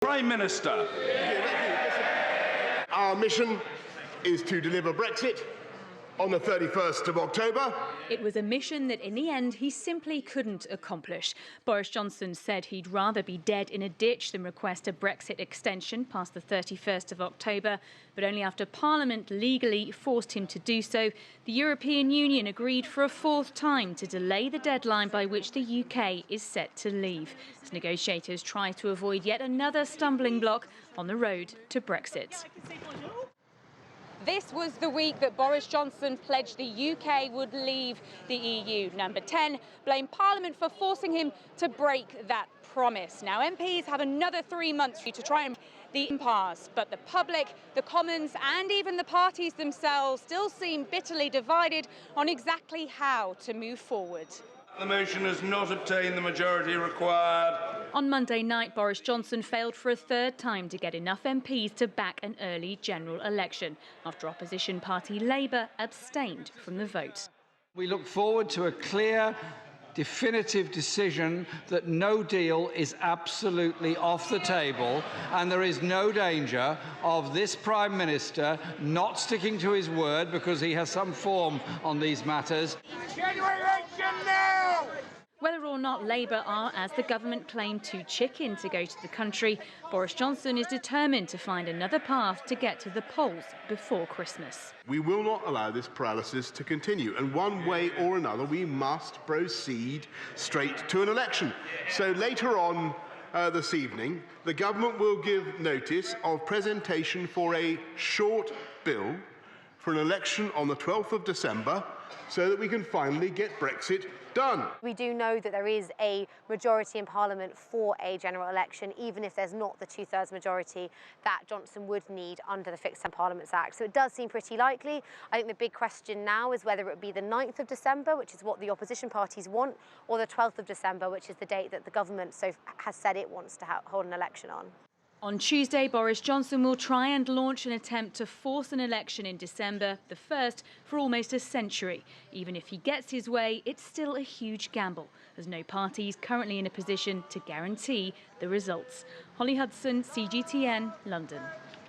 Prime Minister. Our mission is to deliver Brexit on the 31st of October. It was a mission that in the end he simply couldn't accomplish. Boris Johnson said he'd rather be dead in a ditch than request a Brexit extension past the 31st of October, but only after Parliament legally forced him to do so, the European Union agreed for a fourth time to delay the deadline by which the UK is set to leave, as negotiators try to avoid yet another stumbling block on the road to Brexit. This was the week that Boris Johnson pledged the UK would leave the EU. Number 10 blamed Parliament for forcing him to break that promise. Now, MPs have another 3 months to try and the impasse, but the public, the Commons and even the parties themselves still seem bitterly divided on exactly how to move forward. The motion has not obtained the majority required. On Monday night, Boris Johnson failed for a third time to get enough MPs to back an early general election, after opposition party Labour abstained from the vote. We look forward to a clear, definitive decision that no deal is absolutely off the table, and there is no danger of this Prime Minister not sticking to his word because he has some form on these matters. Whether or not Labour are, as the government claimed, too chicken to go to the country, Boris Johnson is determined to find another path to get to the polls before Christmas. We will not allow this paralysis to continue, and one way or another we must proceed straight to an election. So later on this evening, the government will give notice of presentation for a short bill for an election on the 12th of December so that we can finally get Brexit done. We do know that there is a majority in Parliament for a general election, even if there's not the two-thirds majority that Johnson would need under the Fixed Term Parliaments Act. So it does seem pretty likely. I think the big question now is whether it would be the 9th of December, which is what the opposition parties want, or the 12th of December, which is the date that the government has said it wants to hold an election on. On Tuesday, Boris Johnson will try and launch an attempt to force an election in December, the first for almost a century. Even if he gets his way, it's still a huge gamble, as no party is currently in a position to guarantee the results. Holly Hudson, CGTN, London.